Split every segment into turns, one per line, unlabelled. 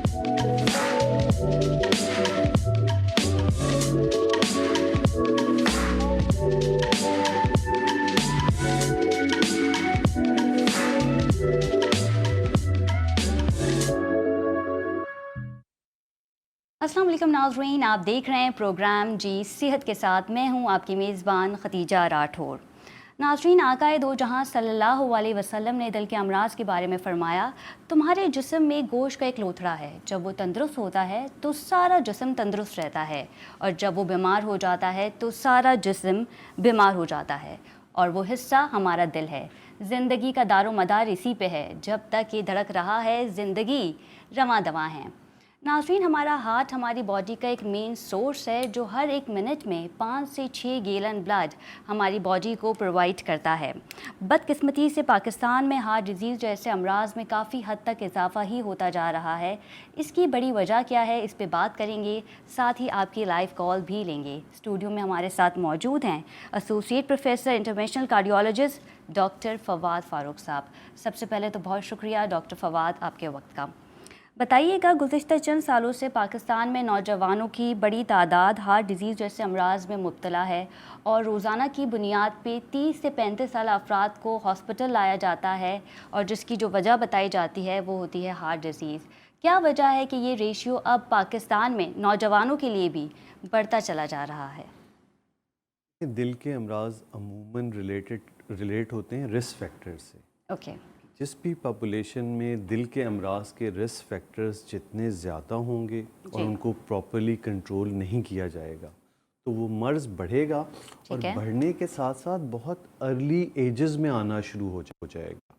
अस्सलाम वालेकुम नाज़रीन, आप देख रहे हैं प्रोग्राम जी सेहत के साथ। मैं हूं आपकी मेज़बान खतीजा राठौर। नाज़रीन, आकाए दो जहां सल्लल्लाहु अलैहि वसल्लम ने दिल के अमराज के बारे में फ़रमाया, तुम्हारे जिस्म में गोश्त का एक लोथड़ा है, जब वो तंदुरुस्त होता है तो सारा जिस्म तंदुरुस्त रहता है, और जब वो बीमार हो जाता है तो सारा जिस्म बीमार हो जाता है। और वो हिस्सा हमारा दिल है। ज़िंदगी का दारो मदार इसी पे है, जब तक ये धड़क रहा है ज़िंदगी रवां दवां है। नाज़रीन, हमारा हार्ट हमारी बॉडी का एक मेन सोर्स है, जो हर एक मिनट में 5 से 6 गैलन ब्लड हमारी बॉडी को प्रोवाइड करता है। बदकिस्मती से पाकिस्तान में हार्ट डिजीज़ जैसे अमराज में काफ़ी हद तक इजाफा ही होता जा रहा है। इसकी बड़ी वजह क्या है, इस पे बात करेंगे, साथ ही आपकी लाइव कॉल भी लेंगे। स्टूडियो में हमारे साथ मौजूद हैं associate professor interventional cardiologist doctor Fawad Farooq साहब। सबसे पहले तो बहुत शुक्रिया डॉक्टर फवाद आपके वक्त का। बताइएगा, गुज़िश्ता चंद सालों से पाकिस्तान में नौजवानों की बड़ी तादाद हार्ट डिज़ीज़ जैसे अमराज में मुब्तला है, और रोज़ाना की बुनियाद पे 30 से 35 साल अफराद को हॉस्पिटल लाया जाता है, और जिसकी जो वजह बताई जाती है वो होती है हार्ट डिज़ीज़। क्या वजह है कि ये रेशियो अब पाकिस्तान में नौजवानों के लिए भी बढ़ता चला जा रहा है?
दिल के अमराज अमूमन रिलेट होते हैं रिस्क फैक्टर से।
ओके।
जिस भी पॉपुलेशन में दिल के अमराज के रिस्क फैक्टर्स जितने ज़्यादा होंगे और उनको प्रॉपर्ली कंट्रोल नहीं किया जाएगा तो वो मर्ज़ बढ़ेगा, और बढ़ने के साथ साथ बहुत अर्ली एजेस में आना शुरू हो जाएगा।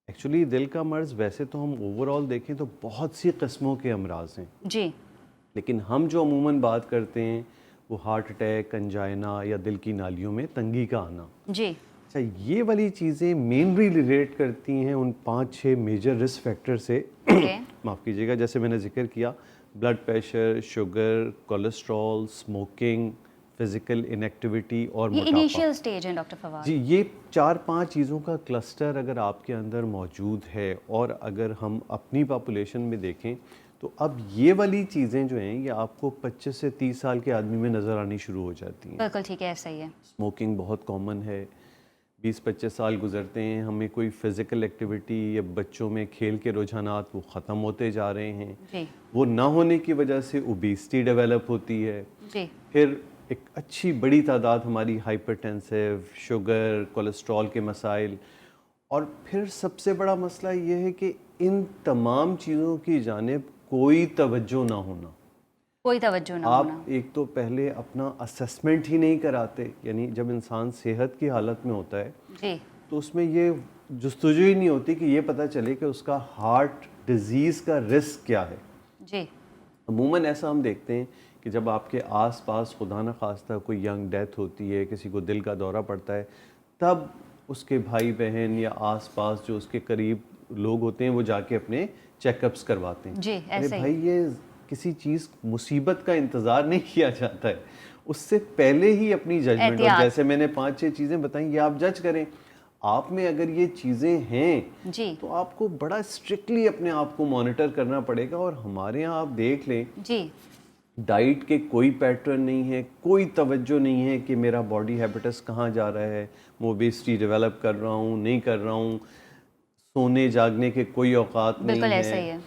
एक्चुअली दिल का मर्ज़ वैसे तो हम ओवरऑल देखें तो बहुत सी किस्मों के अमराज हैं जी, लेकिन हम जो अमूमन बात करते हैं वो हार्ट अटैक, अंजाइना या दिल की नालियों में तंगी का आना जी। अच्छा, ये वाली चीज़ें मेनली रिलेट करती हैं उन 5-6 मेजर रिस्क फैक्टर से। माफ़ कीजिएगा, जैसे मैंने जिक्र किया, blood pressure, sugar, cholesterol, smoking, physical inactivity और
ये इनिशियल स्टेज है डॉक्टर फवाद
जी। ये 4-5 चीज़ों का क्लस्टर अगर आपके अंदर मौजूद है, और अगर हम अपनी पॉपुलेशन में देखें तो अब ये वाली चीज़ें जो हैं ये आपको 25 से 30 साल के आदमी में नज़र आनी शुरू हो जाती हैं।
बिल्कुल ठीक है, ऐसा ही है।
स्मोकिंग बहुत कॉमन है। 20-25 साल गुजरते हैं, हमें कोई फ़िज़िकल एक्टिविटी या बच्चों में खेल के रुझानात वो ख़त्म होते जा रहे हैं जी। वो ना होने की वजह से ओबेसिटी डेवलप होती है जी। फिर एक अच्छी बड़ी तादाद हमारी हाइपरटेंसिव, शुगर, कोलेस्ट्रॉल के मसाइल, और फिर सबसे बड़ा मसला ये है कि इन तमाम चीज़ों की जानिब कोई तवज्जो ना होना। कोई तवज्जो ना होना। आप एक तो पहले अपना असेसमेंट ही नहीं कराते, यानी जब इंसान सेहत की हालत में होता है जी, तो उसमें ये जुस्तजू ही नहीं होती कि ये पता चले कि उसका हार्ट डिजीज़ का रिस्क क्या है जी। अमूमन ऐसा हम देखते हैं कि जब आपके आसपास खुदा न खास्ता कोई यंग डेथ होती है, किसी को दिल का दौरा पड़ता है, तब उसके भाई बहन या आसपास जो उसके करीब लोग होते हैं वो जाके अपने चेकअप्स करवाते हैं जी। अरे भाई, ये किसी चीज़ मुसीबत का इंतज़ार नहीं किया जाता है, उससे पहले ही अपनी जजमेंट, और जैसे मैंने 5-6 चीज़ें बताई ये आप जज करें। आप में अगर ये चीज़ें हैं जी, तो आपको बड़ा स्ट्रिक्टली अपने आप को मॉनिटर करना पड़ेगा। और हमारे यहाँ आप देख लें जी, डाइट के कोई पैटर्न नहीं है, कोई तवज्जो नहीं है कि मेरा बॉडी हैबिटस कहाँ जा रहा है, मैं ओबेसिटी डेवलप कर रहा हूँ, नहीं कर रहा हूँ, सोने जागने के कोई औकात नहीं है। ऐसा ही है।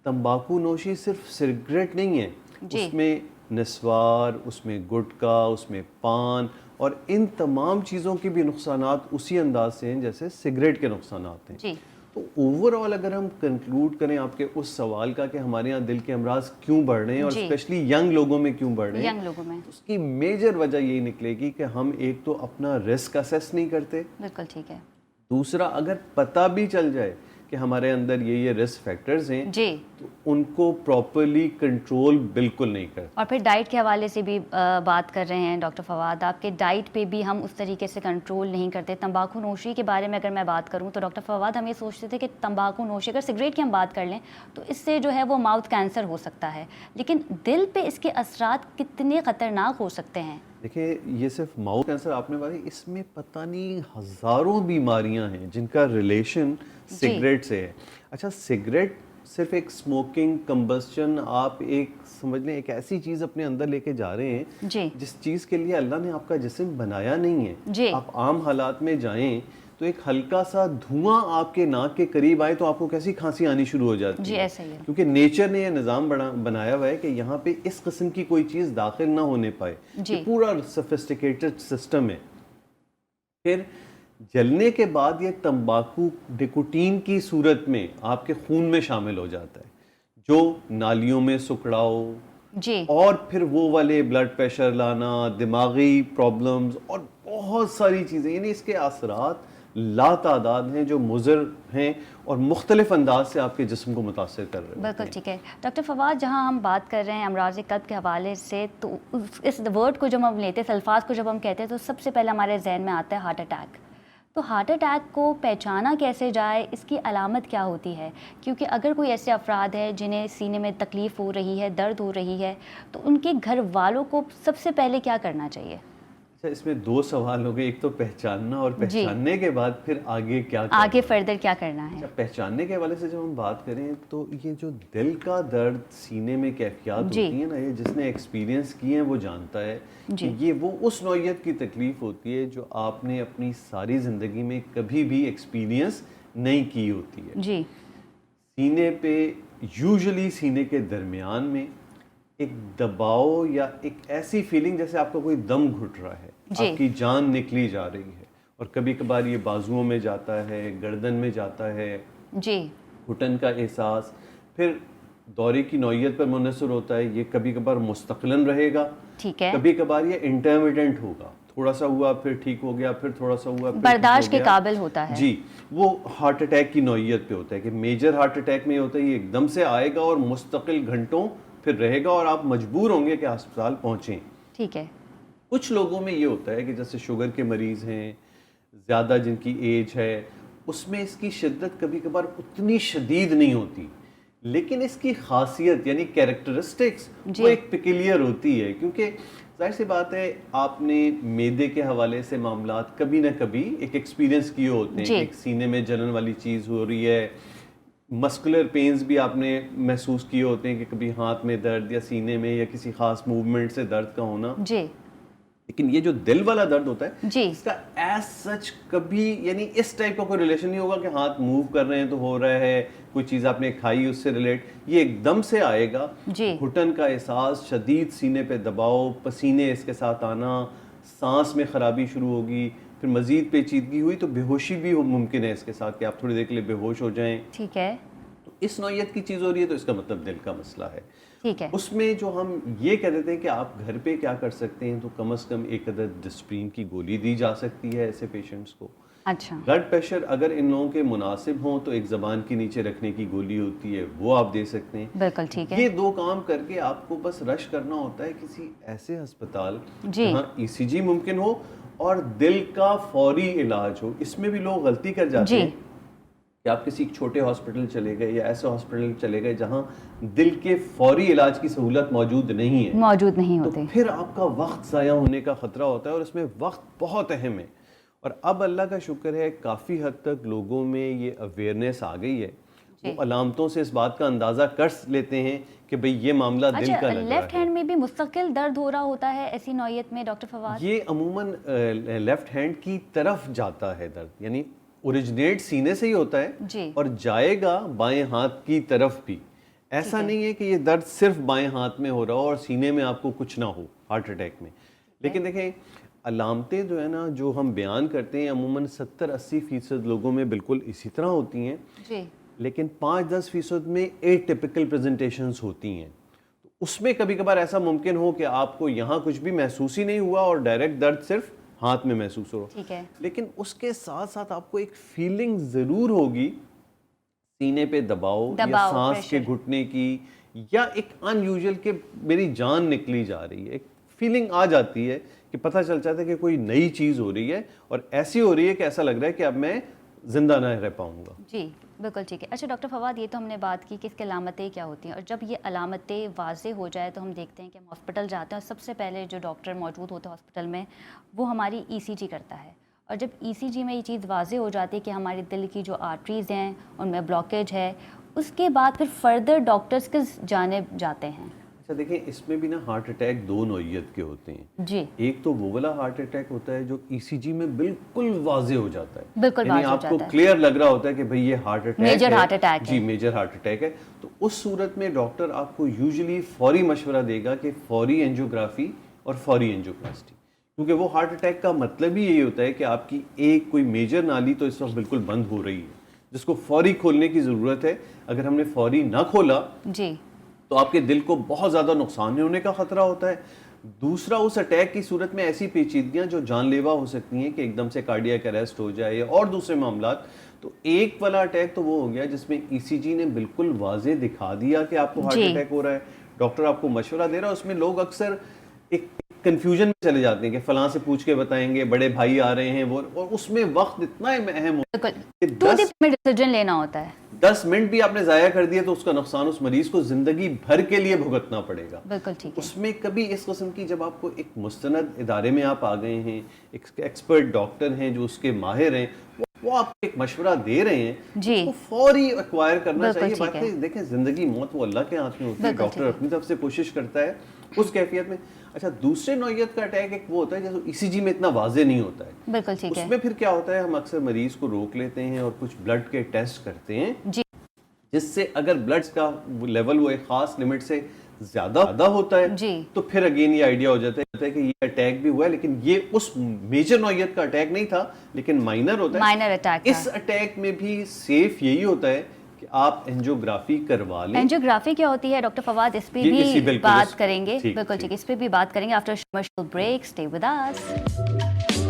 तंबाकू नोशी सिर्फ सिगरेट नहीं है, उसमें नस्वार, उसमें गुटखा, उसमें पान, और इन तमाम चीज़ों के भी नुकसानात उसी अंदाज से हैं जैसे सिगरेट के नुकसानात हैं जी। तो ओवरऑल अगर हम कंक्लूड करें आपके उस सवाल का कि हमारे यहाँ दिल के अमराज क्यों बढ़ रहे हैं और स्पेशली यंग लोगों में क्यों बढ़ रहे हैं, यंग लोगों में, उसकी मेजर वजह यही निकलेगी कि हम एक तो अपना रिस्क असेस नहीं करते। बिल्कुल ठीक है। दूसरा, अगर पता भी चल जाए कि हमारे अंदर ये रिस्क फैक्टर्स हैं जी, तो उनको प्रॉपर्ली कंट्रोल बिल्कुल नहीं करते।
और फिर डाइट के हवाले से भी बात कर रहे हैं डॉक्टर फवाद, आपके डाइट पे भी हम उस तरीके से कंट्रोल नहीं करते। तंबाकू नोशी के बारे में अगर मैं बात करूं तो डॉक्टर फवाद, हम ये सोचते थे कि तंबाकू नोशी, अगर सिगरेट की हम बात कर लें तो इससे जो है वो माउथ कैंसर हो सकता है, लेकिन दिल पे इसके असरात कितने ख़तरनाक हो सकते हैं?
देखिए, ये सिर्फ माउथ कैंसर आपने बात, इसमें पता नहीं हज़ारों बीमारियां हैं जिनका रिलेशन सिगरेट से है। अच्छा, सिगरेट सिर्फ एक स्मोकिंग कंबस्शन, आप एक समझ लें एक ऐसी चीज़ अपने अंदर लेके जा रहे हैं
जी
जिस चीज़ के लिए अल्लाह ने आपका जिस्म बनाया नहीं है।
जी
आप आम हालात में जाएं तो एक हल्का सा धुआं आपके नाक के करीब आए तो आपको कैसी खांसी आनी शुरू हो जाती
जी
है।
ऐसा ही है।
क्योंकि नेचर ने यह निज़ाम बनाया हुआ है कि यहाँ पे इस किस्म की कोई चीज़ दाखिल ना होने पाए।
जी
ये पूरा सोफिस्टिकेटेड सिस्टम है। फिर जलने के बाद ये तंबाकू निकोटीन की सूरत में आपके खून में शामिल हो जाता है, जो नालियों में सुकड़ाव
जी
और फिर वो वाले ब्लड प्रेशर लाना, दिमागी प्रॉब्लम्स और बहुत सारी चीज़ें, यानी इसके असरात लातादाद हैं जो मुज़र हैं और मुख्तलिफ अंदाज से आपके जिस्म को मुतासर कर रहे हैं।
बिल्कुल ठीक है डॉक्टर फवाद, जहाँ हम बात कर रहे हैं अमराज़ क़ल्ब के हवाले से, तो इस वर्ड को जब हम लेते हैं, अल्फाज को जब हम कहते हैं, तो सबसे पहले हमारे जहन में आता है हार्ट अटैक। तो हार्ट अटैक को पहचाना कैसे जाए, इसकी अलामत क्या होती है? क्योंकि अगर कोई ऐसे अफराद हैं जिन्हें सीने में तकलीफ़ हो रही है, दर्द हो रही है, तो उनके घर वालों को सबसे पहले क्या करना चाहिए?
अच्छा, इसमें दो सवाल हो गए, एक तो पहचानना और
जी
पहचानने के बाद फिर आगे क्या करना
आगे
है।
फर्दर क्या करना है?
अच्छा, पहचानने के हवाले से जब हम बात करें तो ये जो दिल का दर्द, सीने में कैफियत
जी
होती है ना, ये जिसने एक्सपीरियंस किए हैं वो जानता है कि
जी
ये वो उस नौइयत की तकलीफ होती है जो आपने अपनी सारी ज़िंदगी में कभी भी एक्सपीरियंस नहीं की होती है।
जी
सीने पे यूजुअली सीने के दरमियान में एक दबाव या एक ऐसी फीलिंग जैसे आपका कोई दम घुट रहा है,
जी
आपकी जान निकली जा रही है। और कभी कभार ये बाजुओं में जाता है, गर्दन में जाता है,
जी
घुटन का एहसास, फिर दौरे की नौइयत पर मुनहसर होता है। ये कभी कभार मुस्तक़िलन रहेगा,
ठीक है,
कभी कभार ये इंटरमिटेंट होगा, थोड़ा सा हुआ फिर ठीक हो गया, फिर थोड़ा सा हुआ फिर ठीक हो
बर्दाश्त के
गया।
काबिल होता है।
जी, वो हार्ट अटैक की नौइयत पे होता है कि मेजर हार्ट अटैक में होता है ये एकदम से आएगा और मुस्तकिल घंटों फिर रहेगा और आप मजबूर होंगे कि अस्पताल पहुँचें।
ठीक है,
कुछ लोगों में ये होता है कि जैसे शुगर के मरीज़ हैं, ज़्यादा जिनकी एज है, उसमें इसकी शिद्दत कभी कभार उतनी शदीद नहीं होती, लेकिन इसकी खासियत यानी कैरेक्टरिस्टिक्स
जी
वो एक पिकुलियर होती है। क्योंकि जाहिर सी बात है, आपने मैदे के हवाले से मामलात कभी ना कभी एक एक्सपीरियंस किए होते हैं
जी
कि एक सीने में जलन वाली चीज़ हो रही है। मस्कुलर पेन्स भी आपने महसूस किए होते हैं कि कभी हाथ में दर्द या सीने में या किसी खास मूवमेंट से दर्द का होना।
जी
लेकिन ये जो दिल वाला दर्द होता है,
जी
इसका एज सच कभी यानी इस टाइप का कोई रिलेशन नहीं होगा कि हाथ मूव कर रहे हैं तो हो रहा है, कोई चीज़ आपने खाई उससे रिलेट। ये एकदम से आएगा,
जी
घुटन का एहसास, शदीद सीने पे दबाव, पसीने इसके साथ आना, सांस में खराबी शुरू होगी, फिर मजीद पेचीदगी हुई तो बेहोशी भी मुमकिन है इसके साथ कि आप थोड़ी देर के लिए बेहोश हो जाएं।
ठीक है,
तो इस नौइयत की चीज़ हो रही है तो इसका मतलब दिल का मसला है।
ठीक है,
उसमें जो हम ये कह देते हैं कि आप घर पे क्या कर सकते हैं, तो कम से कम एक अदद डिस्प्रीन की गोली दी जा सकती है ऐसे पेशेंट्स को।
अच्छा,
ब्लड प्रेशर अगर इन लोगों के मुनासिब हों तो एक ज़बान के नीचे रखने की गोली होती है, वो आप दे सकते हैं।
बिल्कुल ठीक है,
ये दो काम करके आपको बस रश करना होता है किसी ऐसे अस्पताल
जी
जहाँ ईसीजी मुमकिन हो और दिल का फौरी इलाज हो। इसमें भी लोग गलती कर जाते
जी
हैं कि आप किसी छोटे हॉस्पिटल चले गए या ऐसे हॉस्पिटल चले गए जहां दिल के फौरी इलाज की सहूलत मौजूद नहीं है,
मौजूद नहीं
तो
होते।
फिर आपका वक्त ज़ाया होने का ख़तरा होता है और इसमें वक्त बहुत अहम है। और अब अल्लाह का शुक्र है, काफ़ी हद तक लोगों में ये अवेयरनेस आ गई है, वो अलामतों से इस बात का अंदाज़ा कर लेते हैं कि भाई ये मामला दिल
अच्छा,
का लग
लेफ्ट
रहा है।
हैंड में भी मुस्तकिल दर्द हो रहा होता है ऐसी नौयत में डॉक्टर फवाद?
ये अमूमन लेफ्ट हैंड की तरफ जाता है दर्द, यानी ओरिजिनेट सीने से ही होता है
जी
और जाएगा बाएं हाथ की तरफ भी। ऐसा
ठीक है।
नहीं है कि ये दर्द सिर्फ बाएं हाथ में हो रहा हो और सीने में आपको कुछ ना हो हार्ट अटैक में। लेकिन देखें, अलामतें जो है ना जो हम बयान करते हैं अमूमन 70-80% लोगों में बिल्कुल इसी तरह होती हैं,
जी
लेकिन 5-10% में एटिपिकल प्रेजेंटेशंस होती हैं। तो उसमें कभी कभार ऐसा मुमकिन हो कि आपको यहाँ कुछ भी महसूस ही नहीं हुआ और डायरेक्ट दर्द सिर्फ हाथ में महसूस हो,
ठीक है,
लेकिन उसके साथ साथ आपको एक फीलिंग ज़रूर होगी सीने पे दबाव या
दबाव,
सांस के
प्रेशर।
घुटने की, या एक अनयूजुअल के मेरी जान निकली जा रही है। एक फीलिंग आ जाती है कि पता चल जाता है कि कोई नई चीज़ हो रही है और ऐसी हो रही है कि ऐसा लग रहा है कि अब मैं जिंदा ना रह पाऊंगा।
जी बिल्कुल ठीक है। अच्छा डॉक्टर फवाद, ये तो हमने बात की कि इसकी अलामतें क्या होती हैं, और जब ये अलामतें वाज़े हो जाए तो हम देखते हैं कि हम हॉस्पिटल जाते हैं और सबसे पहले जो डॉक्टर मौजूद होता है हॉस्पिटल में वो हमारी ईसीजी करता है। और जब ईसीजी में ये चीज़ वाज़े हो जाती है कि हमारे दिल की जो आर्टरीज़ हैं उनमें ब्लॉकेज है, उसके बाद फिर फर्दर डॉक्टर्स किस जानिब जाते हैं?
अच्छा देखिए, इसमें भी ना हार्ट अटैक दो नौइयत के होते हैं।
जी,
एक तो वो वाला हार्ट अटैक होता है जो ईसीजी में बिल्कुल वाजे हो जाता है,
बिल्कुल
यानी
वाज़ेह हो
आपको
जाता है।
क्लियर लग रहा होता है कि भाई ये हार्ट अटैक
मेजर
है।
हार्ट अटैक
जी,
है।
मेजर हार्ट अटैक है। तो उस सूरत में डॉक्टर आपको यूजुअली फौरी मशवरा देगा कि फौरी एंजियोग्राफी और फौरी एंजियोप्लास्टी, क्योंकि वो हार्ट अटैक का मतलब ही यही होता है कि आपकी एक कोई मेजर नाली तो इस वक्त बिल्कुल बंद हो रही है, जिसको फौरी खोलने की ज़रूरत है। अगर हमने फौरी ना खोला
जी,
तो आपके दिल को बहुत ज़्यादा नुकसान होने का ख़तरा होता है। दूसरा, उस अटैक की सूरत में ऐसी पेचीदगियाँ जो जानलेवा हो सकती हैं कि एकदम से कार्डियक अरेस्ट हो जाए या और दूसरे मामलात। तो एक वाला अटैक तो वो हो गया जिसमें ईसीजी ने बिल्कुल वाज़ेह दिखा दिया कि आपको हार्ट
जी,
अटैक हो रहा है, डॉक्टर आपको मशवरा दे रहा है। उसमें लोग अक्सर एक कन्फ्यूजन में चले जाते हैं कि फलां से पूछ के बताएंगे, बड़े भाई आ रहे हैं वो, और उसमें वक्त इतना अहम हो
बिल्कुल।
कि
टू द में डिसीजन लेना होता है।
10 मिनट भी आपने ज़ाया कर दिया तो उसका नुकसान उस मरीज को ज़िंदगी भर के लिए भुगतना पड़ेगा।
बिल्कुल ठीक है।
उसमें कभी इस किस्म की, जब आपको एक मुस्तनद इदारे में आप आ गए हैं, एक एक्सपर्ट डॉक्टर हैं जो उसके माहिर हैं, वो आपको एक मशवरा दे रहे हैं,
जी,
तो फौरी एक्वायर करना
बिल्कुल
चाहिए।
ठीक है।
बातें देखें, ज़िंदगी मौत वो अल्लाह के हाथ में होती है,
बिल्कुल
डॉक्टर
ठीक है।
अपनी तरफ से कोशिश करता है उस कैफियत में। अच्छा, दूसरे नौइयत का अटैक एक वो होता है जैसे ईसीजी में इतना वाजे नहीं होता है।
बिल्कुल ठीक है।
उसमें फिर क्या होता है, हम अक्सर मरीज को रोक लेते हैं और कुछ ब्लड के टेस्ट करते हैं,
जी,
जिससे अगर ब्लड का लेवल वो एक खास लिमिट से ज्यादा होता है
जी,
तो फिर अगेन ये आइडिया हो जाता है कि ये अटैक भी हुआ है, लेकिन ये उस मेजर नौइयत का अटैक नहीं था, लेकिन माइनर होता है।
माइनर अटैक
इस अटैक में भी सेफ यही होता है कि आप एंजियोग्राफी करवा लें।
एंजियोग्राफी क्या होती है डॉक्टर फवाद, इस पे
ये इसी
भी
बिल्कुल
बात
इस-
करेंगे।
ठीक
बिल्कुल
ठीक।
ठीक, इस पे भी बात करेंगे after commercial break. Stay with us.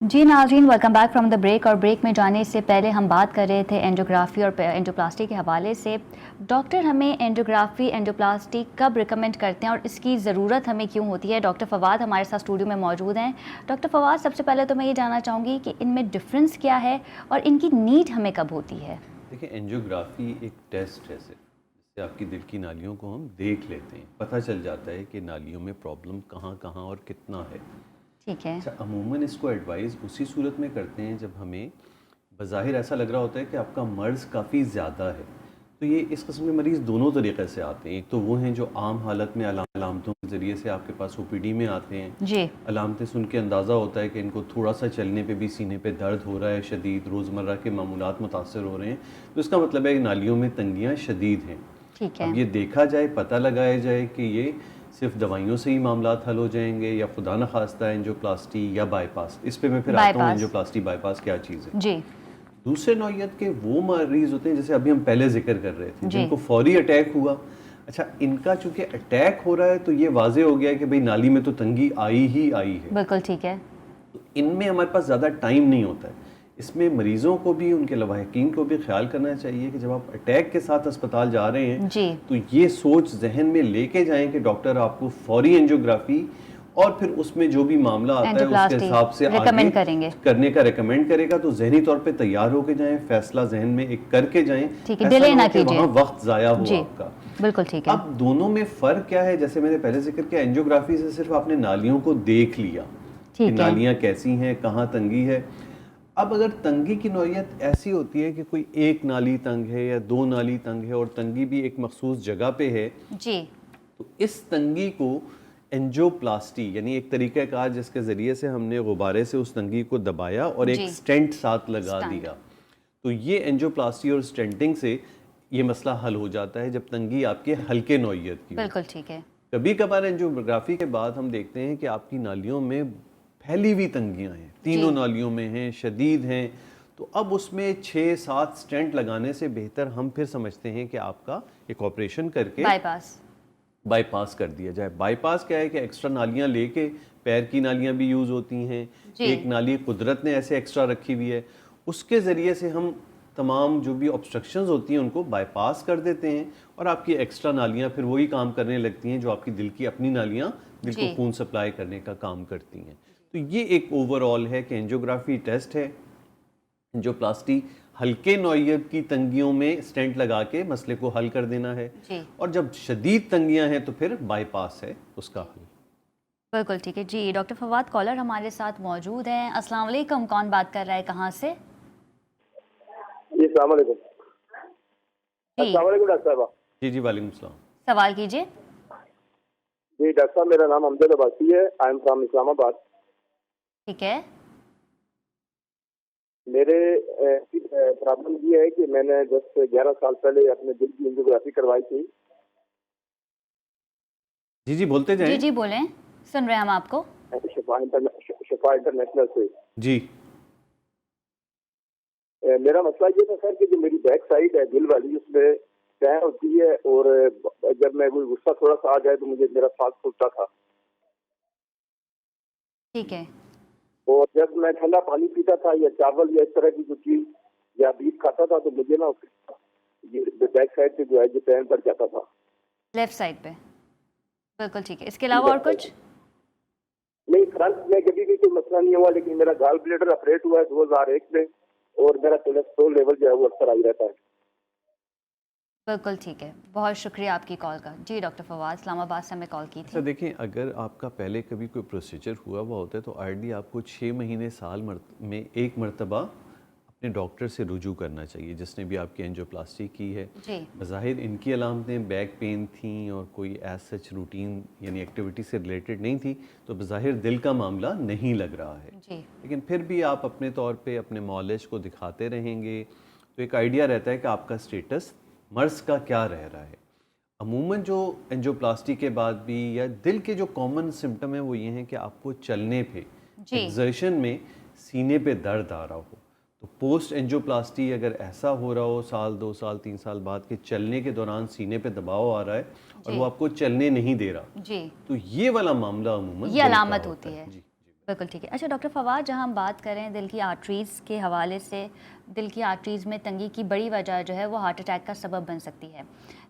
जी नाज़रीन, welcome back from the break. और ब्रेक में जाने से पहले हम बात कर रहे थे एंजियोग्राफी और एंजियोप्लास्टी के हवाले से। डॉक्टर हमें एंजियोग्राफी एंजियोप्लास्टी कब रिकमेंड करते हैं और इसकी ज़रूरत हमें क्यों होती है? डॉक्टर फवाद हमारे साथ स्टूडियो में मौजूद हैं। डॉक्टर फवाद, सबसे पहले तो मैं ये जानना चाहूँगी कि इनमें डिफरेंस क्या है और इनकी नीड हमें कब होती है?
देखिए, एंजियोग्राफी एक टेस्ट है सिर्फ, जिससे आपकी दिल की नालियों को हम देख लेते हैं, पता चल जाता है कि नालियों में प्रॉब्लम कहाँ कहाँ और कितना है।
ठीक है।
अच्छा, अमूमन इसको एडवाइस उसी सूरत में करते हैं जब हमें बज़ाहिर ऐसा लग रहा होता है कि आपका मर्ज़ काफ़ी ज़्यादा है। तो ये इस किस्म के मरीज़ दोनों तरीक़े से आते हैं। एक तो वो हैं जो आम हालत में अलामतों के ज़रिए से आपके पास ओपीडी में आते हैं।
जी,
अलामतें सुन के अंदाज़ा होता है कि इनको थोड़ा सा चलने पे भी सीने पे दर्द हो रहा है शदीद, रोज़मर्रा के मामूलात मुतासर हो रहे हैं, तो इसका मतलब है कि नालियों में तंगियाँ शदीद हैं।
ठीक है।
अब ये देखा जाए, पता लगाया जाए कि ये सिर्फ दवाइयों से ही मामलात हल हो जाएंगे या खुदा न खास्ता एंजियोप्लास्टी या बाईपास। इस पे मैं फिर आता हूँ, एंजियोप्लास्टी बाईपास क्या चीज़ है।
जी,
दूसरे नौइयत के वो मरीज होते हैं जैसे अभी हम पहले जिक्र कर रहे थे, जिनको फौरी अटैक हुआ। अच्छा, इनका चूंकि अटैक हो रहा है तो ये वाजे हो गया है कि भाई नाली में तो तंगी आई ही आई है।
बिल्कुल ठीक है।
तो इनमें हमारे पास ज़्यादा टाइम नहीं होता है। इसमें मरीज़ों को भी, उनके लवाहिकीन को भी ख्याल करना चाहिए कि जब आप अटैक के साथ अस्पताल जा रहे हैं
जी,
तो ये सोच जहन में लेके जाएं कि डॉक्टर आपको फौरी एंजियोग्राफी और फिर उसमें जो भी मामला आता है उसके
एंजियोप्लास्टी
हिसाब से
रिकमेंड
आगे
करेंगे।
करने का रिकमेंड करेगा। तो जहनी तौर पे तैयार होके जाएं, फैसला जहन में एक करके जाएं,
ठीक है,
ऐसा
डिले
ना
ना
हो कि
कीजिए।
वहाँ वक्त ज़ाया हो
जी,
आपका।
बिल्कुल ठीक है।
अब दोनों में फ़र्क क्या है? जैसे मैंने पहले जिक्र किया, एंजियोग्राफी से सिर्फ आपने नालियों को देख लिया कि
ठीक है।
नालियाँ कैसी हैं, कहाँ तंगी है। अब अगर तंगी की नौइयत ऐसी होती है कि कोई एक नाली तंग है या दो नाली तंग है और तंगी भी एक मखसूस जगह पे है,
जी,
तो इस तंगी को एंजियोप्लास्टी यानी एक तरीका कार जिसके ज़रिए से हमने गुब्बारे से उस तंगी को दबाया और एक
जी।
स्टेंट साथ लगा
स्टेंट।
दिया, तो ये एंजियोप्लास्टी और स्टेंटिंग से ये मसला हल हो जाता है जब तंगी आपके हल्के नौइयत की हो।
बिल्कुल ठीक है।
कभी कभार एंजियोग्राफी के बाद हम देखते हैं कि आपकी नालियों में फैली हुई तंगियां हैं, तीनों नालियों में हैं, शदीद हैं, तो अब उसमें 6-7 स्टेंट लगाने से बेहतर हम फिर समझते हैं कि आपका एक ऑपरेशन करके बाईपास कर दिया जाए। बाईपास क्या है कि एक्स्ट्रा नालियां लेके, पैर की नालियां भी यूज़ होती हैं, एक नाली कुदरत ने ऐसे एक्स्ट्रा रखी हुई है, उसके ज़रिए से हम तमाम जो भी ऑब्स्ट्रक्शंस होती हैं उनको बाईपास कर देते हैं और आपकी एक्स्ट्रा नालियाँ फिर वही काम करने लगती हैं जो आपकी दिल की अपनी नालियाँ दिल को खून सप्लाई करने का काम करती हैं। तो ये एक ओवरऑल है कि एंजियोग्राफी टेस्ट है, एंजियोप्लास्टी हल्के नौयत की तंगियों में स्टेंट लगा के मसले को हल कर देना है, और जब शदीद तंगियां हैं तो फिर बाईपास है उसका हल।
बिल्कुल ठीक है जी। डॉक्टर फवाद कॉलर हमारे साथ मौजूद हैं। अस्सलाम वालेकुम, कौन बात कर रहा है, कहाँ से?
जी अस्सलाम वालेकुम। अस्सलाम वालेकुम डॉक्टर साहब।
जी वालेकुम सलाम।
सवाल कीजिए।
जी डॉक्टर साहब, मेरा नाम अमजद अब्बासी है। I am from Islamabad.
ठीक है।
मेरे प्रॉब्लम ये है कि मैंने 10 से 11 साल पहले अपने दिल की एंजियोग्राफी करवाई थी।
जी बोलते जाएं।
जी बोलें, सुन रहे हैं हम आपको।
शफा इंटरनेशनल से।
जी
मेरा मसला ये था सर कि जो मेरी बैक साइड है दिल वाली, उसमें पैर होती है और जब मैं कोई गुस्सा थोड़ा सा आ जाए तो मुझे मेरा सांस फूलता था।
ठीक है।
और जब मैं ठंडा पानी पीता था या चावल या इस तरह की कुछ चीज या बीफ खाता था तो मुझे ना बैक साइड से जो है जो पैन बढ़ जाता था,
लेफ्ट साइड पे। बिल्कुल ठीक है। इसके अलावा और कुछ?
नहीं, फ्रंट में कभी भी कोई मसला नहीं हुआ, लेकिन मेरा गॉल ब्लैडर ऑपरेट हुआ है 2001 में और मेरा कोलेस्ट्रॉल लेवल जो है वो अक्सर आई रहता है।
बिल्कुल ठीक है, बहुत शुक्रिया आपकी कॉल का। जी डॉक्टर फवाद, इस्लामाबाद से हमें कॉल की थी।
देखिए, अगर आपका पहले कभी कोई प्रोसीजर हुआ होता है तो आइडली आपको 6 महीने साल में एक मरतबा अपने डॉक्टर से रुजू करना चाहिए जिसने भी आपकी एंजियोप्लास्टी की है। बज़ाहिर इनकी अलामतें बैक पेन थी और कोई एज सच रूटीन यानी एक्टिविटी से रिलेटेड नहीं थी, तो बज़ाहिर दिल का मामला नहीं लग रहा है। लेकिन फिर भी आप अपने तौर पे अपने मौलिज को दिखाते रहेंगे तो एक आइडिया रहता है कि आपका स्टेटस मर्ज़ का क्या रह रहा है। अमूमन जो एंजियोप्लास्टी के बाद भी या दिल के जो कॉमन सिम्टम है वो ये हैं कि आपको चलने पे एक्सर्शन में सीने पे दर्द आ रहा हो। तो पोस्ट एंजियोप्लास्टी अगर ऐसा हो रहा हो साल 2 साल 3 साल बाद के चलने के दौरान सीने पे दबाव आ रहा है और वो आपको चलने नहीं दे रहा, तो ये वाला मामला अमूमन
ये अलामत होती है। बिल्कुल ठीक है। अच्छा डॉक्टर फवाद, जहाँ हम बात करें दिल की आर्टरीज़ के हवाले से, दिल की आर्टरीज़ में तंगी की बड़ी वजह जो है वो हार्ट अटैक का सबब बन सकती है।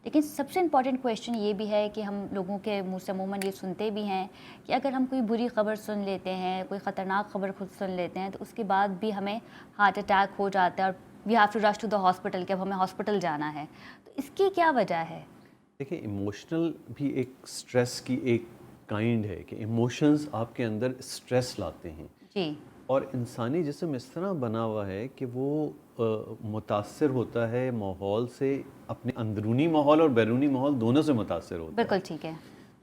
लेकिन सबसे इम्पॉर्टेंट क्वेश्चन ये भी है कि हम लोगों के मुंह से अमूमन ये सुनते भी हैं कि अगर हम कोई बुरी खबर सुन लेते हैं, कोई ख़तरनाक खबर खुद सुन लेते हैं, तो उसके बाद भी हमें हार्ट अटैक हो जाता है और we have to rush to the hospital कि अब हमें हॉस्पिटल जाना है। तो इसकी क्या वजह है?
देखिए, इमोशनल भी एक स्ट्रेस की एक काइंड है कि इमोशंस आपके अंदर स्ट्रेस लाते हैं और इंसानी जिस्म इस तरह बना हुआ है कि वो मुतासर होता है माहौल से, अपने अंदरूनी माहौल और बैरूनी माहौल दोनों से मुतासर होता है।
बिल्कुल ठीक है।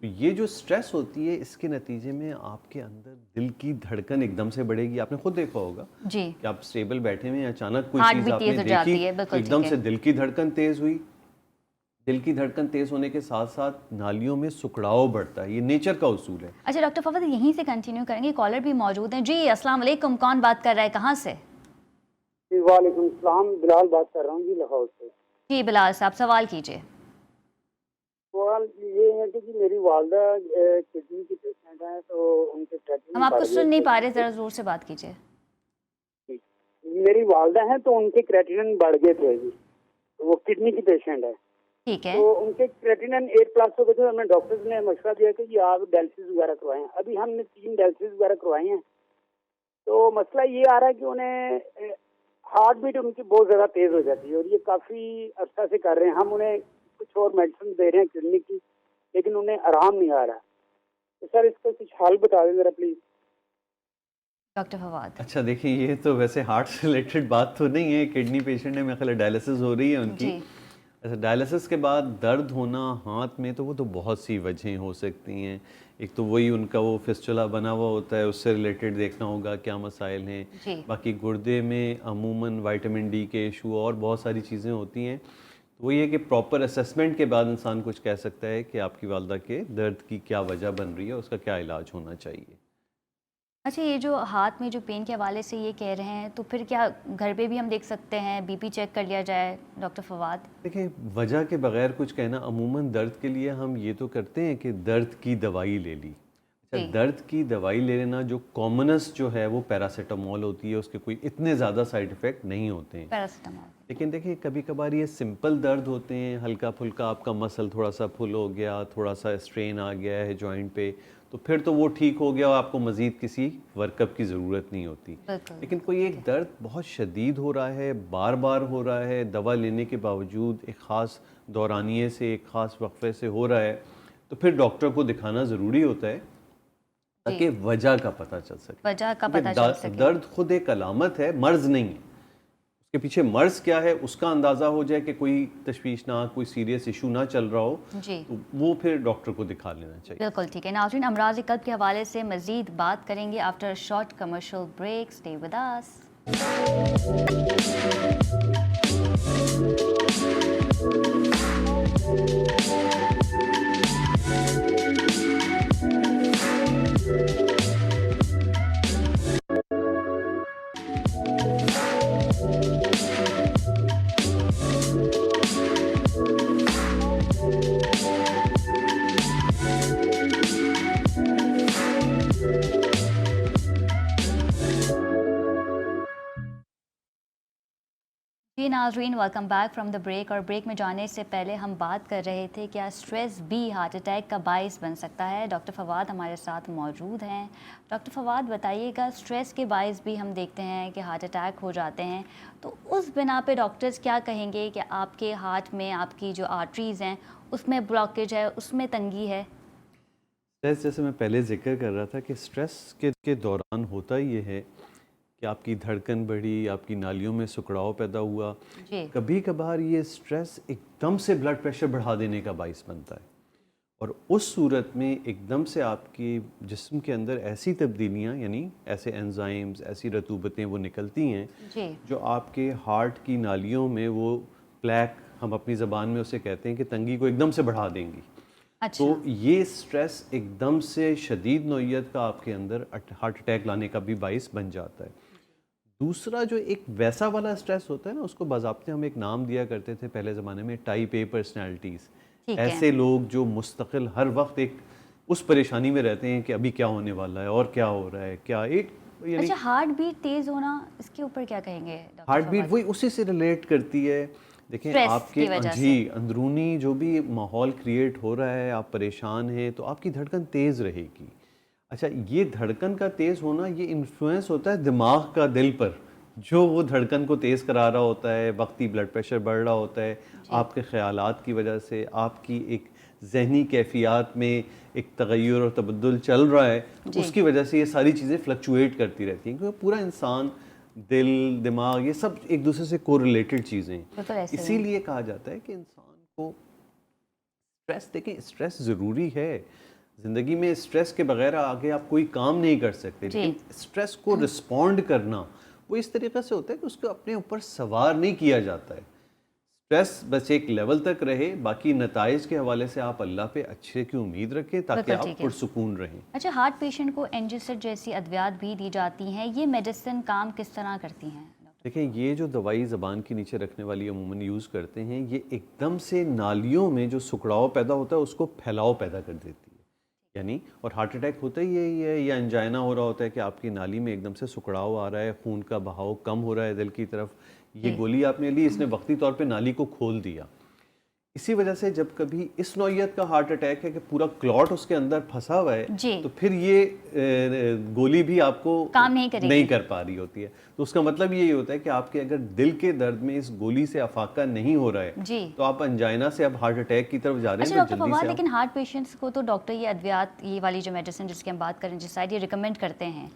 तो ये जो स्ट्रेस होती है इसके नतीजे में आपके अंदर दिल की धड़कन एकदम से बढ़ेगी। आपने खुद देखा होगा कि आप स्टेबल बैठे हुए, अचानक कोई चीज़ आपने देखी, एकदम से दिल की धड़कन तेज़ हुई। दिल की धड़कन तेज होने के साथ साथ नालियों में सुकड़ाव बढ़ता है, ये नेचर का उसूल है।
अच्छा डॉक्टर फवाद, यहीं से कंटिन्यू करेंगे, कॉलर भी मौजूद हैं। जी अस्सलाम वालेकुम, कौन बात कर रहा है, कहाँ से?
वालेकुम सलाम, बिलाल बात कर रहा हूँ जी, लाहौर से।
जी बिलाल साहब, सवाल कीजिए।
सवाल ये है कि जी मेरी वालदा किडनी की पेशेंट है, तो उनके
हम आपको सुन नहीं पा रहे, जरा जोर से बात कीजिए।
मेरी वालदा है तो उनके क्रेटिनिन बढ़ गए थे जी, वो किडनी की पेशेंट है।
ठीक है।
तो उनके क्रेटिनिन 8+ हो गए थे। हमें डॉक्टर्स ने मशवरा दिया कि आप डायलिसिस वगैरह करवाएं। अभी हमने 3 डायलिसिस वगैरह करवाई हैं। तो मसला ये आ रहा है कि उन्हें हार्ट बीट उनकी बहुत ज़्यादा तेज़ हो जाती है और ये काफ़ी अर्सा से कर रहे हैं। हम उन्हें कुछ और मेडिसिन दे रहे हैं किडनी की, लेकिन उन्हें आराम नहीं आ रहा। तो सर इसका कुछ हल बता दें ज़रा प्लीज़।
डॉक्टर फवाद।
अच्छा देखिए, ये तो वैसे हार्ट से रिलेटेड बात तो नहीं है। किडनी पेशेंट है, मेरे ख्याल डायलिसिस हो रही है उनकी। अच्छा, डायलिसिस के बाद दर्द होना हाथ में, तो वो तो बहुत सी वजहें हो सकती हैं। एक तो वही उनका वो फिस्टुला बना हुआ होता है, उससे रिलेटेड देखना होगा क्या मसाइल हैं। बाकी गुर्दे में अमूमन विटामिन डी के इशू और बहुत सारी चीज़ें होती हैं। तो वही है कि प्रॉपर असेसमेंट के बाद इंसान कुछ कह सकता है कि आपकी वालदा के दर्द की क्या वजह बन रही है, उसका क्या इलाज होना चाहिए।
अच्छा, ये जो हाथ में जो पेन के हवाले से ये कह रहे हैं, तो फिर क्या घर पे भी हम देख सकते हैं, बीपी चेक कर लिया जाए डॉक्टर फवाद?
देखिए, वजह के बगैर कुछ कहना, अमूमन दर्द के लिए हम ये तो करते हैं कि दर्द की दवाई ले ली। अच्छा, दर्द की दवाई ले लेना जो कॉमनस्ट जो है वो पैरासीटामोल होती है, उसके कोई इतने ज़्यादा साइड इफ़ेक्ट नहीं होते हैं।
पैरासीटामोल
लेकिन देखिए कभी कभार ये सिंपल दर्द होते हैं, हल्का फुल्का आपका मसल थोड़ा सा फुल हो गया, थोड़ा सा स्ट्रेन आ गया है जॉइंट पे, तो फिर तो वो ठीक हो गया और आपको मज़ीद किसी वर्कअप की ज़रूरत नहीं होती। लेकिन कोई एक दर्द बहुत शदीद हो रहा है, बार बार हो रहा है, दवा लेने के बावजूद एक ख़ास दौरानिए से, एक ख़ास वक्फे से हो रहा है, तो फिर डॉक्टर को दिखाना ज़रूरी होता है ताकि वजह का पता चल सके।
वजह का पता चल सके।
दर्द खुद एक अलामत है, मर्ज नहीं है। उसके पीछे मर्ज क्या है उसका अंदाज़ा हो जाए कि कोई तशवीशनाक, कोई सीरियस इशू ना चल रहा हो,
जी,
तो वो फिर डॉक्टर को दिखा लेना चाहिए।
बिल्कुल ठीक है। नाज़रीन, अमराज़ क़ल्ब के हवाले से मज़ीद बात करेंगे after short commercial break. Stay with us. जी नाज़रीन, welcome back from the break. और ब्रेक में जाने से पहले हम बात कर रहे थे क्या स्ट्रेस भी हार्ट अटैक का बाइस बन सकता है। डॉक्टर फवाद हमारे साथ मौजूद हैं। डॉक्टर फवाद, बताइएगा, स्ट्रेस के बाइस भी हम देखते हैं कि हार्ट अटैक हो जाते हैं, तो उस बिना पे डॉक्टर्स क्या कहेंगे कि आपके हार्ट में आपकी जो आर्टरीज़ हैं उसमें ब्लॉकेज है, उसमें तंगी है?
स्ट्रेस, जैसे मैं पहले जिक्र कर रहा था कि स्ट्रेस के दौरान होता ये है कि आपकी धड़कन बढ़ी, आपकी नालियों में सुकड़ाव पैदा हुआ।
जी,
कभी कभार ये स्ट्रेस एकदम से ब्लड प्रेशर बढ़ा देने का बाइस बनता है, और उस सूरत में एकदम से आपके जिस्म के अंदर ऐसी तब्दीलियाँ, यानी ऐसे एंजाइम्स, ऐसी रतूबतें वो निकलती हैं
जी,
जो आपके हार्ट की नालियों में वो प्लैक, हम अपनी ज़बान में उसे कहते हैं कि तंगी को एकदम से बढ़ा देंगी।
अच्छा,
तो ये स्ट्रेस एकदम से शदीद नौइयत का आपके अंदर हार्ट अटैक लाने का भी बाइस बन जाता है। दूसरा जो एक वैसा वाला स्ट्रेस होता है ना, उसको बाज़ाब्ते हम एक नाम दिया करते थे पहले ज़माने में, टाइप ए पर्सनैलिटीज़।
ठीक है।
ऐसे लोग जो मुस्तकिल हर वक्त एक उस परेशानी में रहते हैं कि अभी क्या होने वाला है और क्या हो रहा है, क्या एक यानी
अच्छा, हार्ट बीट तेज़ होना, इसके ऊपर क्या कहेंगे डॉक्टर
हार्ट बीट
फवाद?
वही उसी से रिलेट करती है। देखें
स्ट्रेस
आपके
की वजह
जी अंदरूनी जो भी माहौल क्रिएट हो रहा है, आप परेशान हैं तो आपकी धड़कन तेज़ रहेगी। अच्छा, ये धड़कन का तेज़ होना ये इन्फ्लुएंस होता है दिमाग का दिल पर, जो वो धड़कन को तेज़ करा रहा होता है, वक्ती ब्लड प्रेशर बढ़ रहा होता है, आपके ख़यालात की वजह से, आपकी एक ज़हनी कैफियत में एक तगय्युर और तबद्दुल चल रहा है, तो उसकी वजह से ये सारी चीज़ें फ्लक्चुएट करती रहती हैं, क्योंकि पूरा इंसान, दिल, दिमाग, ये सब एक दूसरे से कोरिलेटेड चीज़ें हैं।
बिल्कुल ऐसे ही।
इसीलिए कहा जाता है कि इंसान को स्ट्रेस, देखें स्ट्रेस ज़रूरी है ज़िंदगी में, स्ट्रेस के बगैर आगे आप कोई काम नहीं कर सकते।
जी।
लेकिन स्ट्रेस को रिस्पॉन्ड करना वो इस तरीके से होता है कि उसको अपने ऊपर सवार नहीं किया जाता है। स्ट्रेस बस एक लेवल तक रहे, बाकी नताइज के हवाले से आप अल्लाह पे अच्छे की उम्मीद रखें ताकि
बिल्कुल
आप
ठीक है।
पुरसुकून रहें।
अच्छा, हार्ट पेशेंट को एंजियोसेट जैसी अद्वियात भी दी जाती हैं, ये मेडिसिन काम किस तरह करती हैं डॉक्टर?
देखिए, ये जो दवाई ज़बान के नीचे रखने वाली अमूमन यूज़ करते हैं, ये एकदम से नालियों में जो सुकड़ाव पैदा होता है उसको फैलाव पैदा कर देती है, यानी, और हार्ट अटैक होता ही यही है, या अंजाइना हो रहा होता है कि आपकी नाली में एकदम से सुकड़ाव आ रहा है, खून का बहाव कम हो रहा है दिल की तरफ। ये गोली आपने ली, इसने वक्ती तौर पे नाली को खोल दिया। इसी वजह से जब कभी इस नौइयत का हार्ट अटैक है कि पूरा क्लॉट उसके अंदर फंसा हुआ है,
जी।
तो फिर ये गोली भी आपको
काम नहीं करेगी।
नहीं कर पा रही होती है। तो उसका मतलब यही होता है कि आपके अगर दिल के दर्द में इस गोली से अफाका नहीं हो रहा है,
जी।
तो आप अंजाइना से अब हार्ट अटैक की तरफ जा रहे
अच्छा
हैं।
डॉक्टर फवाद, लेकिन हार्ट पेशेंट्स को तो डॉक्टर ये अद्वियात, ये वाली जो मेडिसिन जिसकी हम बात करें, जिस साइड ये रिकमेंड करते हैं,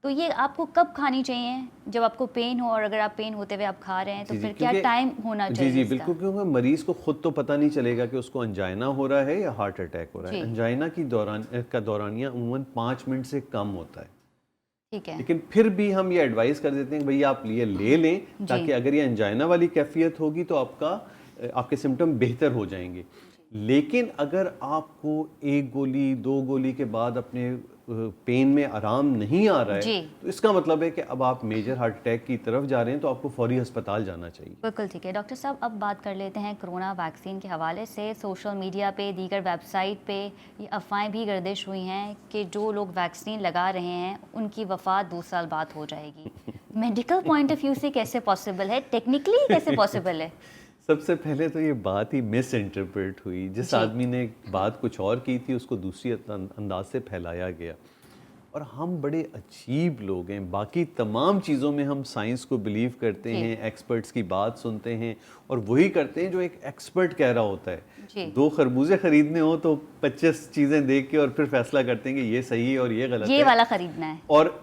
तो ये आपको कब खानी चाहिए? जब आपको पेन हो, और अगर आप पेन होते हुए आप खा रहे हैं तो फिर क्या टाइम होना चाहिए?
जी बिल्कुल, क्योंकि मरीज को खुद तो पता नहीं चलेगा कि उसको अंजाइना हो रहा है या हार्ट अटैक हो रहा है। अंजाइना की दौरानिया अमूमन 5 मिनट से कम होता है,
ठीक है,
लेकिन फिर भी हम ये एडवाइस कर देते हैं कि भैया आप ये ले लें, ताकि अगर ये अंजाइना वाली कैफियत होगी तो आपके सिम्टम बेहतर हो जाएंगे। लेकिन अगर आपको 1 गोली 2 गोली के बाद अपने पेन में आराम नहीं आ रहा है, तो इसका मतलब है कि अब आप मेजर हार्ट अटैक की तरफ जा रहे हैं, तो आपको फौरी अस्पताल जाना चाहिए।
बिल्कुल ठीक है। डॉक्टर साहब, अब बात कर लेते हैं कोरोना वैक्सीन के हवाले से। सोशल मीडिया पे, दीगर वेबसाइट पे ये अफवाहें भी गर्दिश हुई हैं कि जो लोग वैक्सीन लगा रहे हैं उनकी वफ़ात 2 साल बाद हो जाएगी। मेडिकल पॉइंट ऑफ व्यू से कैसे पॉसिबल है, टेक्निकली कैसे पॉसिबल है?
सबसे पहले तो ये बात ही मिस इंटरप्रेट हुई। जिस आदमी ने बात कुछ और की थी उसको दूसरी अंदाज से फैलाया गया। और हम बड़े अजीब लोग हैं, बाकी तमाम चीज़ों में हम साइंस को बिलीव करते हैं, एक्सपर्ट्स की बात सुनते हैं और वही करते हैं जो एक एक्सपर्ट कह रहा होता है। 2 खरबूजे खरीदने हो तो 25 चीज़ें देख के और फिर फैसला करते हैं कि ये सही है और ये गलत है,
ये वाला खरीदना है।
और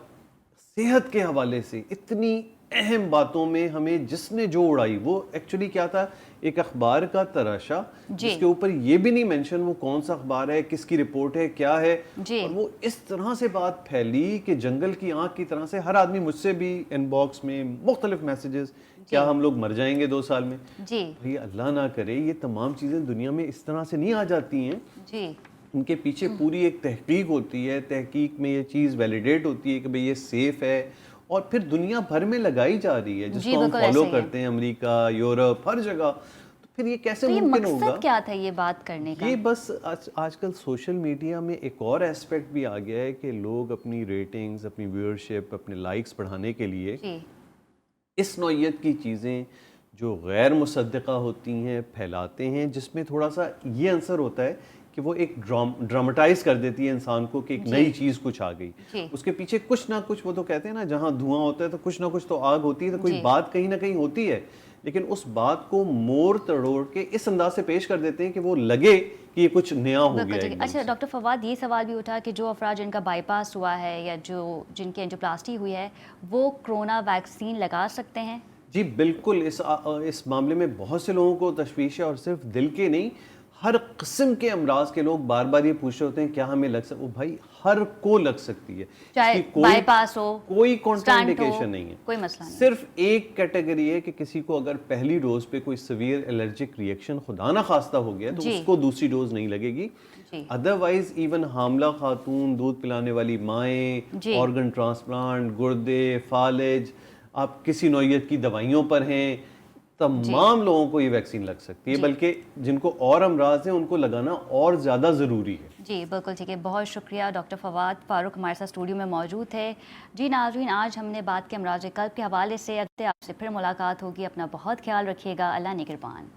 सेहत के हवाले से इतनी अहम बातों में हमें जिसने जो उड़ाई, वो एक्चुअली क्या था, एक अखबार का तराशा जिसके ऊपर ये भी नहीं मेंशन वो कौन सा अखबार है, किसकी रिपोर्ट है, क्या है, और वो इस तरह से बात फैली कि जंगल की आंख की तरह से हर आदमी, मुझसे भी इनबॉक्स में मुख्तलिफ मैसेजेस, क्या हम लोग मर जाएंगे 2 साल में जी। भाई अल्लाह ना करे, ये तमाम चीज़ें दुनिया में इस तरह से नहीं आ जाती हैं जी। इनके पीछे पूरी एक तहकीक होती है, तहकीक में ये चीज़ वैलिडेट होती है कि भाई ये सेफ़ है, और फिर दुनिया भर में लगाई जा रही है, जिसको हम फॉलो करते हैं, अमेरिका, यूरोप, हर जगह। तो फिर ये कैसे मुमकिन होगा?
मकसद क्या था ये बात करने का?
ये बस आजकल सोशल मीडिया में एक और एस्पेक्ट भी आ गया है कि लोग अपनी रेटिंग्स, अपनी व्यूअरशिप, अपने लाइक्स बढ़ाने के लिए इस नौइयत की चीज़ें जो गैर मुसद्दक़ा होती हैं फैलाते हैं, जिसमें थोड़ा सा ये आंसर होता है कि वो एक ड्रामेटाइज कर देती है इंसान को कि एक नई चीज़ कुछ आ गई, उसके पीछे कुछ ना कुछ, वो तो कहते हैं ना, जहाँ धुआं होता है तो कुछ ना कुछ तो आग होती है, तो कोई बात कहीं ना कहीं होती है, लेकिन उस बात को मोड़ तड़ोड़ के इस अंदाज से पेश कर देते हैं कि वो लगे कि ये कुछ नया हो गया है।
अच्छा डॉक्टर फवाद, ये सवाल भी उठा कि जो अफराद जिनका बाईपास हुआ है या जो जिनकी एंजियोप्लास्टी हुई है, वो कोरोना वैक्सीन लगा सकते हैं?
जी बिल्कुल, इस मामले में बहुत से लोगों को तशवीश है, और सिर्फ दिल के नहीं, हर किस्म के अमराज के लोग बार बार ये पूछ रहे होते हैं क्या हमें लग सकता है। भाई हर को लग सकती है,
चाहे बाईपास हो,
कोई कॉन्ट्राइंडिकेशन नहीं है,
कोई मसला नहीं।
सिर्फ एक कैटेगरी है कि किसी को अगर पहली डोज पे कोई सीवियर एलर्जिक रिएक्शन खुदा ना खास्ता हो गया तो उसको दूसरी डोज नहीं लगेगी। अदरवाइज इवन हामला खातून, दूध पिलाने वाली माएँ, ऑर्गन ट्रांसप्लांट, गुर्दे, फालिज, आप किसी नौइयत की दवाइयों पर हैं, तमाम लोगों को ये वैक्सीन लग सकती है, बल्कि जिनको और अमराज हैं उनको लगाना और ज़्यादा ज़रूरी है।
जी बिल्कुल ठीक है, बहुत शुक्रिया। डॉक्टर फवाद फारूक हमारे साथ स्टूडियो में मौजूद थे। जी नाज़रीन, आज हमने बात की अमराज क़ल्ब के हवाले से। अगले आपसे फिर मुलाकात होगी, अपना बहुत ख्याल रखिएगा, अल्लाह निगहबान।